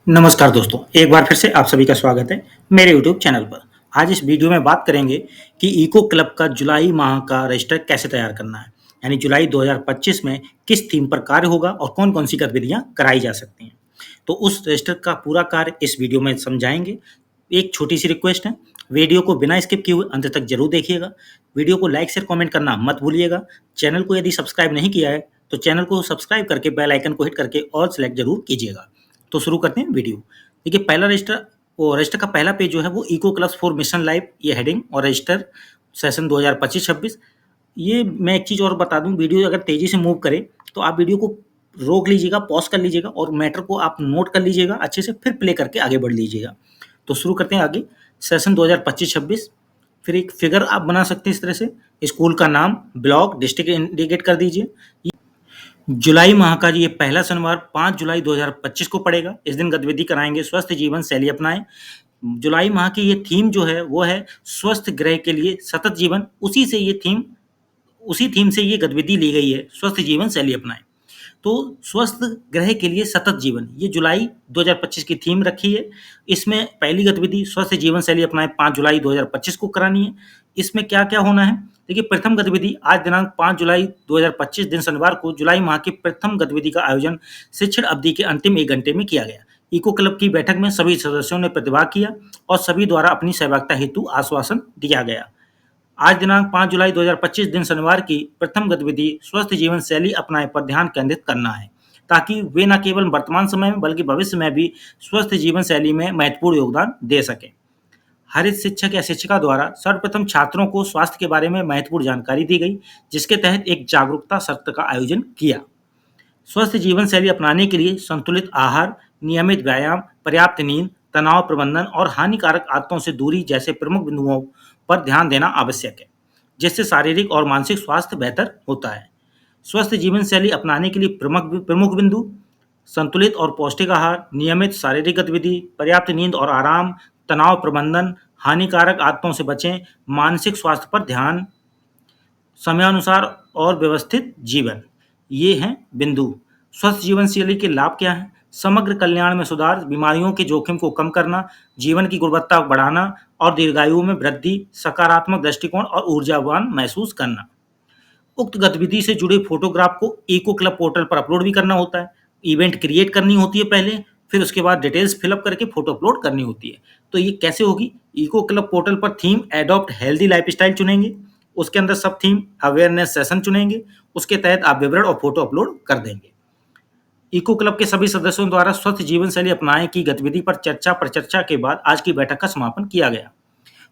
नमस्कार दोस्तों, एक बार फिर से आप सभी का स्वागत है मेरे यूट्यूब चैनल पर। आज इस वीडियो में बात करेंगे कि इको क्लब का जुलाई माह का रजिस्टर कैसे तैयार करना है। यानी जुलाई 2025 में किस थीम पर कार्य होगा और कौन-कौन सी गतिविधियां कराई जा सकती हैं। तो उस रजिस्टर का पूरा कार्य इस वीडियो में समझाएंगे। एक छोटी-सी रिक्वेस्ट है, वीडियो को बिना स्किप किए हुए अंत तक जरूर देखिएगा। वीडियो को लाइक, शेयर, कमेंट करना मत भूलिएगा। चैनल को यदि सब्सक्राइब नहीं किया है, तो चैनल को सब्सक्राइब करके बेल आइकन को हिट करके ऑल सेलेक्ट जरूर कीजिएगा। तो शुरू करते हैं वीडियो। देखिए पहला रजिस्टर वो रजिस्टर का पहला पेज जो है वो eco clubs for mission life ये हेडिंग और रजिस्टर सेशन 2025-26। ये मैं एक चीज़ और बता दूं, वीडियो अगर तेज़ी से मूव करे तो आप वीडियो को रोक लीजिएगा, पॉज कर लीजिएगा और मैटर को आप नोट कर लीजिएगा अच्छे से, फिर प्ले करके आगे बढ़ लीजिएगा। तो शुरू करते हैं आगे। सेशन 2025-26। फिर एक फिगर आप बना सकते हैं इस तरह से। स्कूल का नाम, ब्लॉक, डिस्ट्रिक्ट इंडिकेट कर दीजिए। जुलाई माह का ये पहला शनिवार 5 जुलाई 2025 को पड़ेगा। इस दिन गतिविधि कराएंगे स्वस्थ जीवन शैली अपनाएं। जुलाई माह की ये थीम जो है वो है स्वस्थ ग्रह के लिए सतत जीवन। उसी थीम से ये गतिविधि ली गई है, स्वस्थ जीवन शैली अपनाएं। तो स्वस्थ ग्रह के लिए सतत जीवन, ये जुलाई 2025 की थीम रखी है। इसमें पहली गतिविधि स्वस्थ जीवन शैली अपनाएं 5 जुलाई 2025 को करानी है। इसमें क्या क्या होना है, देखिए प्रथम गतिविधि आज दिनांक 5 जुलाई 2025 दिन शनिवार को जुलाई माह की प्रथम गतिविधि का आयोजन शिक्षण अवधि के अंतिम 1 घंटे में किया गया। इको क्लब की बैठक में सभी सदस्यों ने प्रतिभाग किया और सभी द्वारा अपनी सहभागिता हेतु आश्वासन दिया गया। आज दिनांक 5 जुलाई 2025 दिन शनिवार की प्रथम गतिविधि स्वस्थ जीवन शैली अपनाएं पर ध्यान केंद्रित करना है, ताकि वे न केवल वर्तमान समय में बल्कि भविष्य में भी स्वस्थ जीवन शैली में महत्वपूर्ण योगदान दे सकें। हर शिक्षक या शिक्षिका द्वारा सर्वप्रथम छात्रों को स्वास्थ्य के बारे में महत्वपूर्ण जानकारी दी गई, जिसके तहत एक जागरूकता सत्र का आयोजन किया। स्वस्थ जीवन शैली अपनाने के लिए संतुलित आहार, नियमित व्यायाम, पर्याप्त नींद, तनाव प्रबंधन और हानिकारक आदतों से दूरी जैसे प्रमुख बिंदुओं पर ध्यान देना आवश्यक है, जिससे शारीरिक और मानसिक स्वास्थ्य बेहतर होता है। स्वस्थ जीवन शैली अपनाने के लिए प्रमुख बिंदु: संतुलित और पौष्टिक आहार, नियमित शारीरिक गतिविधि, पर्याप्त नींद और आराम, तनाव प्रबंधन, हानिकारक आदतों से बचें, मानसिक स्वास्थ्य पर ध्यान, समयानुसार और व्यवस्थित जीवन। ये हैं बिंदु। स्वस्थ जीवन शैली के लाभ क्या हैं? समग्र कल्याण में सुधार, बीमारियों के जोखिम को कम करना, जीवन की गुणवत्ता बढ़ाना और दीर्घायु में वृद्धि, सकारात्मक दृष्टिकोण और ऊर्जावान महसूस करना। उक्त गतिविधि से जुड़े फोटोग्राफ को इको क्लब पोर्टल पर अपलोड भी करना होता है। इवेंट क्रिएट करनी होती है पहले, फिर उसके बाद डिटेल्स फिलअप करके फोटो अपलोड करनी होती है। तो ये कैसे होगी? इको क्लब पोर्टल पर थीम एडॉप्ट हेल्दी लाइफस्टाइल चुनेंगे, उसके अंदर सब थीम अवेयरनेस सेशन चुनेंगे, उसके तहत आप विवरण और फोटो अपलोड कर देंगे। इको क्लब के सभी सदस्यों द्वारा स्वस्थ जीवन शैली अपनाएं की गतिविधि पर चर्चा के बाद आज की बैठक का समापन किया गया।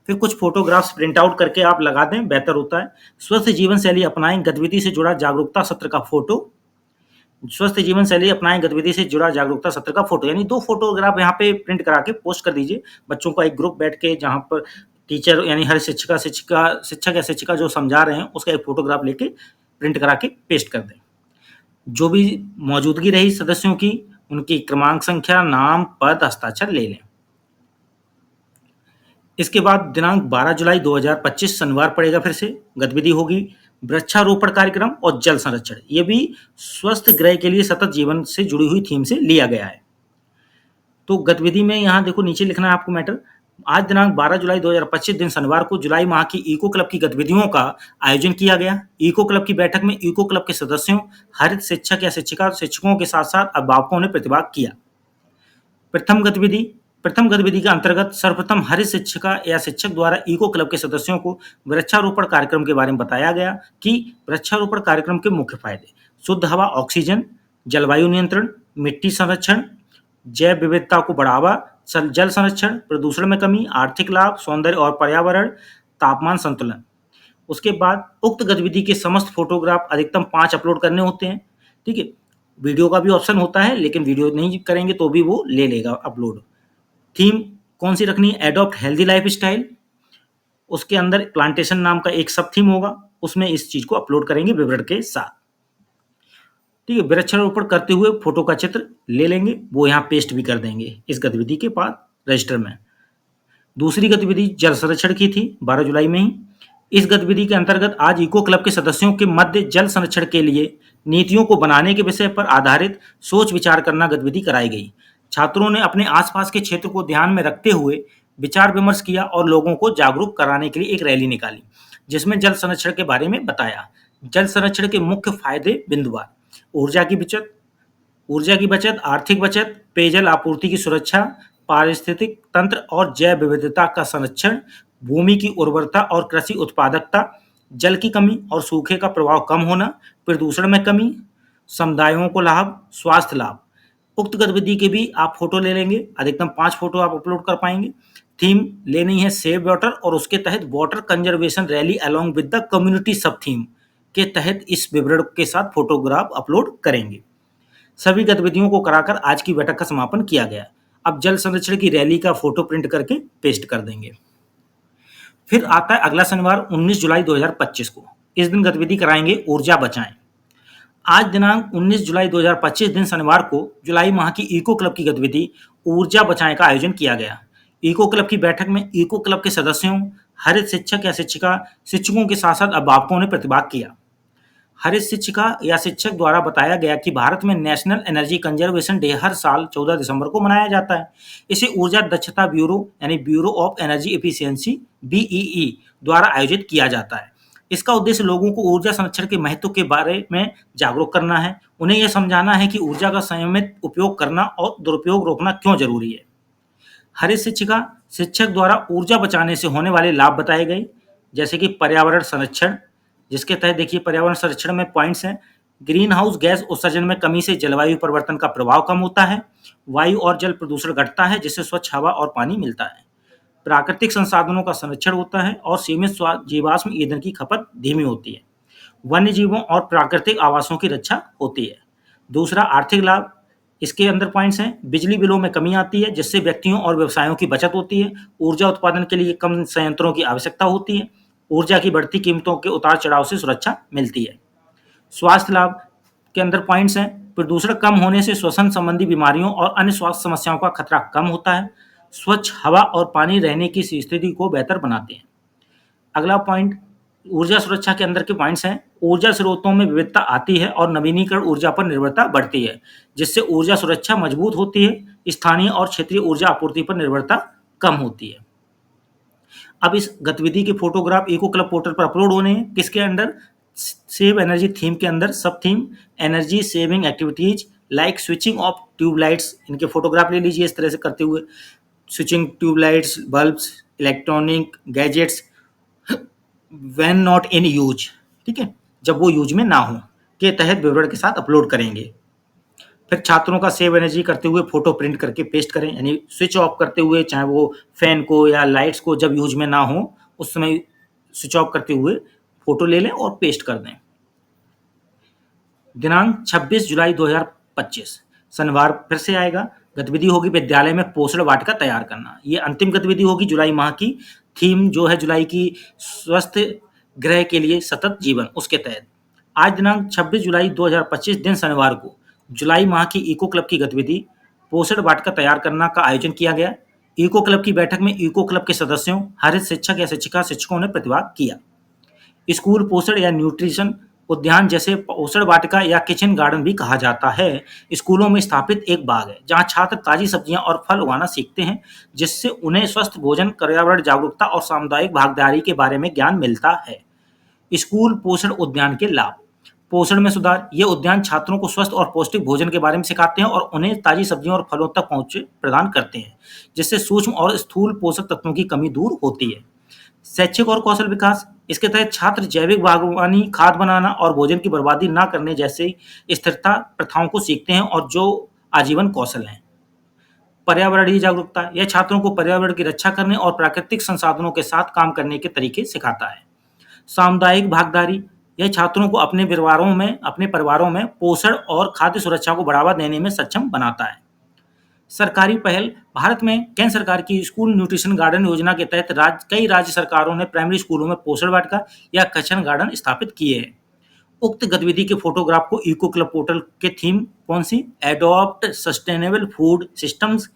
फिर कुछ फोटोग्राफ्स प्रिंट आउट करके आप लगा दें, बेहतर होता है। स्वस्थ जीवन शैली अपनाएं गतिविधि से जुड़ा जागरूकता सत्र का फोटो। स्वस्थ जीवन शैली अपनाएं गतिविधि से जुड़ा जागरूकता सत्र का फोटो, यानी 2 फोटोग्राफ यहाँ पे प्रिंट करा के पोस्ट कर दीजिए। बच्चों का एक ग्रुप बैठ के, जहाँ पर टीचर यानी हर शिक्षक या शिक्षिका जो समझा रहे हैं उसका एक फोटोग्राफ लेके प्रिंट करा के पेस्ट कर दें। जो भी मौजूदगी रही सदस्यों की, उनकी क्रमांक संख्या, नाम, पद, हस्ताक्षर ले लें। इसके बाद दिनांक 12 जुलाई 2025 शनिवार पड़ेगा, फिर से गतिविधि होगी वृक्षारोपण कार्यक्रम और जल संरक्षण। ये भी स्वस्थ ग्रह के लिए सतत जीवन से जुड़ी हुई थीम से लिया गया है। तो गतिविधि में यहाँ देखो नीचे लिखना है आपको मैटर। आज दिनांक 12 जुलाई 2025 दिन शनिवार को जुलाई माह की इको क्लब की गतिविधियों का आयोजन किया गया। इको क्लब की बैठक में इको क्लब के सदस्यों, हरित शिक्षक या शिक्षकों के साथ साथ अभिभावकों ने प्रतिभाग किया। प्रथम गतिविधि के अंतर्गत सर्वप्रथम हरित शिक्षिका या शिक्षक द्वारा इको क्लब के सदस्यों को वृक्षारोपण कार्यक्रम के बारे में बताया गया कि वृक्षारोपण कार्यक्रम के मुख्य फायदे: शुद्ध हवा, ऑक्सीजन, जलवायु नियंत्रण, मिट्टी संरक्षण, जैव विविधता को बढ़ावा, जल संरक्षण, प्रदूषण में कमी, आर्थिक लाभ, सौंदर्य और पर्यावरण, तापमान संतुलन। उसके बाद उक्त गतिविधि के समस्त फोटोग्राफ अधिकतम 5 अपलोड करने होते हैं। ठीक है, वीडियो का भी ऑप्शन होता है, लेकिन वीडियो नहीं करेंगे तो भी वो ले लेगा अपलोड। थीम कौन सी रखनी है? Adopt healthy lifestyle. उसके अंदर प्लांटेशन नाम का एक सब थीम होगा, उसमें इस चीज को अपलोड करेंगे विवरण के साथ। ठीक है, वृक्षारोपण करते हुए फोटो का चित्र ले लेंगे, वो यहाँ पेस्ट भी कर देंगे इस गतिविधि के बाद रजिस्टर में। दूसरी गतिविधि जल संरक्षण की थी 12 जुलाई में ही। इस गतिविधि के अंतर्गत आज इको क्लब के सदस्यों के मध्य जल संरक्षण के लिए नीतियों को बनाने के विषय पर आधारित सोच विचार करना गतिविधि कराई गई। छात्रों ने अपने आसपास के क्षेत्र को ध्यान में रखते हुए विचार विमर्श किया और लोगों को जागरूक कराने के लिए एक रैली निकाली, जिसमें जल संरक्षण के बारे में बताया। जल संरक्षण के मुख्य फायदे बिंदुवार: ऊर्जा की बचत, आर्थिक बचत, पेयजल आपूर्ति की सुरक्षा, पारिस्थितिक तंत्र और जैव विविधता का संरक्षण, भूमि की उर्वरता और कृषि उत्पादकता, जल की कमी और सूखे का प्रभाव कम होना, प्रदूषण में कमी, समुदायों को लाभ, स्वास्थ्य लाभ। उक्त गतिविधि के भी आप फोटो ले लेंगे, अधिकतम 5 फोटो आप अपलोड कर पाएंगे। थीम लेनी है सेव वाटर और उसके तहत water conservation rally along with the community सब थीम के तहत इस विवरण के साथ फोटोग्राफ अपलोड करेंगे। सभी गतिविधियों को कराकर आज की बैठक का समापन किया गया। अब जल संरक्षण की रैली का फोटो प्रिंट करके पेस्ट कर देंगे। फिर आता है अगला शनिवार 19 जुलाई 2025 को। इस दिन गतिविधि कराएंगे ऊर्जा बचाएं। आज दिनांक 19 जुलाई 2025 दिन शनिवार को जुलाई माह की इको क्लब की गतिविधि ऊर्जा बचाएं का आयोजन किया गया। इको क्लब की बैठक में इको क्लब के सदस्यों, हरित शिक्षक या शिक्षकों के साथ साथ अभिभावकों ने प्रतिभाग किया। हरित शिक्षिका या शिक्षक द्वारा बताया गया कि भारत में नेशनल एनर्जी कंजर्वेशन डे हर साल 14 दिसंबर को मनाया जाता है। इसे ऊर्जा दक्षता ब्यूरो यानी bureau of energy efficiency BEE द्वारा आयोजित किया जाता है। इसका उद्देश्य लोगों को ऊर्जा संरक्षण के महत्व के बारे में जागरूक करना है। उन्हें यह समझाना है कि ऊर्जा का संयमित उपयोग करना और दुरुपयोग रोकना क्यों जरूरी है। हरित शिक्षिका शिक्षक द्वारा ऊर्जा बचाने से होने वाले लाभ बताए गए, जैसे कि पर्यावरण संरक्षण, जिसके तहत देखिए पर्यावरण संरक्षण में पॉइंट्स हैं। ग्रीन हाउस गैस उत्सर्जन में कमी से जलवायु परिवर्तन का प्रभाव कम होता है। वायु और जल प्रदूषण घटता है, जिससे स्वच्छ हवा और पानी मिलता है। प्राकृतिक संसाधनों का संरक्षण होता है और सीमित जीवाश्म ईंधन की खपत धीमी होती है। वन्य जीवों और प्राकृतिक आवासों की रक्षा होती है। दूसरा, आर्थिक लाभ। इसके अंदर पॉइंट्स हैं। बिजली बिलों में कमी आती है, जिससे व्यक्तियों और व्यवसायों की बचत होती है। ऊर्जा उत्पादन के लिए कम संयंत्रों की आवश्यकता होती है। ऊर्जा की बढ़ती कीमतों के उतार चढ़ाव से सुरक्षा मिलती है। स्वास्थ्य लाभ के अंदर पॉइंट्स हैं। प्रदूषण कम होने से श्वसन संबंधी बीमारियों और अन्य स्वास्थ्य समस्याओं का खतरा कम होता है। स्वच्छ हवा और पानी रहने की स्थिति को बेहतर बनाते हैं। अगला पॉइंट ऊर्जा सुरक्षा के अंदर के पॉइंट्स हैं। ऊर्जा स्रोतों में विविधता आती है और नवीनीकरण ऊर्जा पर निर्भरता बढ़ती है, जिससे ऊर्जा सुरक्षा मजबूत होती है। स्थानीय और क्षेत्रीय ऊर्जा आपूर्ति पर निर्भरता कम होती है। अब इस गतिविधि के फोटोग्राफ इको क्लब पोर्टल पर अपलोड होने हैं। किसके अंडर? सेव एनर्जी थीम के अंदर सब theme energy saving activities like switching off tubelights. इनके फोटोग्राफ ले लीजिए इस तरह से करते हुए। Switching tubelights, bulbs, electronic gadgets when not in use, ठीक है, जब वो यूज में ना हो, के तहत विवरण के साथ अपलोड करेंगे। फिर छात्रों का सेव एनर्जी करते हुए फोटो प्रिंट करके पेस्ट करें, यानी स्विच ऑफ करते हुए, चाहे वो फैन को या लाइट्स को जब यूज में ना हो उस समय स्विच ऑफ करते हुए फोटो ले लें और पेस्ट कर दें। दिनांक 26 जुलाई 2025 शनिवार फिर से आएगा। गतिविधि होगी विद्यालय में पोषण वाटिका तैयार करना। ये अंतिम गतिविधि होगी जुलाई माह की। थीम जो है जुलाई की स्वस्थ ग्रह के लिए सतत जीवन, उसके तहत आज दिनांक 26 जुलाई 2025 दिन शनिवार को जुलाई माह की इको क्लब की गतिविधि पोषण वाटिका तैयार करना का आयोजन किया गया। इको क्लब की बैठक में इको क्लब के सदस्यों, हरित शिक्षक या शिक्षकों ने प्रतिभाग किया। स्कूल पोषण या न्यूट्रिशन उद्यान, जैसे पोषण वाटिका या किचन गार्डन भी कहा जाता है, स्कूलों में स्थापित एक बाग है जहां छात्र ताजी सब्जियां और फल उगाना सीखते हैं, जिससे उन्हें स्वस्थ भोजन, पर्यावरण जागरूकता और सामुदायिक भागीदारी के बारे में ज्ञान मिलता है। स्कूल पोषण उद्यान के लाभ। पोषण में सुधार। ये उद्यान छात्रों को स्वस्थ और पौष्टिक भोजन के बारे में सिखाते हैं और उन्हें ताजी सब्जियों और फलों तक पहुंच प्रदान करते हैं, जिससे सूक्ष्म और स्थूल पोषक तत्वों की कमी दूर होती है। शैक्षिक और कौशल विकास। इसके तहत छात्र जैविक बागवानी, खाद बनाना और भोजन की बर्बादी न करने जैसे स्थिरता प्रथाओं को सीखते हैं और जो आजीवन कौशल हैं। पर्यावरणीय जागरूकता। यह छात्रों को पर्यावरण की रक्षा करने और प्राकृतिक संसाधनों के साथ काम करने के तरीके सिखाता है। सामुदायिक भागीदारी। यह छात्रों को अपने परिवारों में पोषण और खाद्य सुरक्षा को बढ़ावा देने में सक्षम बनाता है। सरकारी पहल। भारत में केंद्र सरकार की स्कूल न्यूट्रिशन गार्डन योजना के तहत कई राज्य सरकारों ने प्राइमरी स्कूलों में पोषण वाटिका या किचन गार्डन स्थापित किए हैं। उक्त गतिविधि के फोटोग्राफ को इको क्लब पोर्टल के थीम कौन सी? Adopt sustainable food systems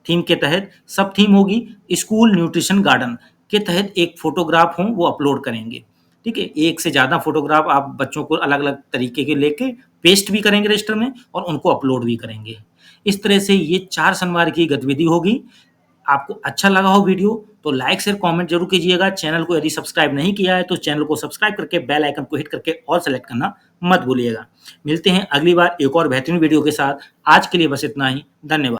theme के तहत सब थीम होगी स्कूल न्यूट्रिशन गार्डन के तहत एक फोटोग्राफ हो वो अपलोड करेंगे। ठीक है, एक से ज़्यादा फोटोग्राफ आप बच्चों को अलग अलग तरीके के लेके पेस्ट भी करेंगे रजिस्टर में और उनको अपलोड भी करेंगे। इस तरह से ये 4 शनिवार की गतिविधि होगी। आपको अच्छा लगा हो वीडियो तो लाइक, शेयर, कमेंट ज़रूर कीजिएगा। चैनल को यदि सब्सक्राइब नहीं किया है तो चैनल को सब्सक्राइब करके बेल आइकन को हिट करके ऑल सेलेक्ट करना मत भूलिएगा। मिलते हैं अगली बार एक और बेहतरीन वीडियो के साथ। आज के लिए बस इतना ही। धन्यवाद।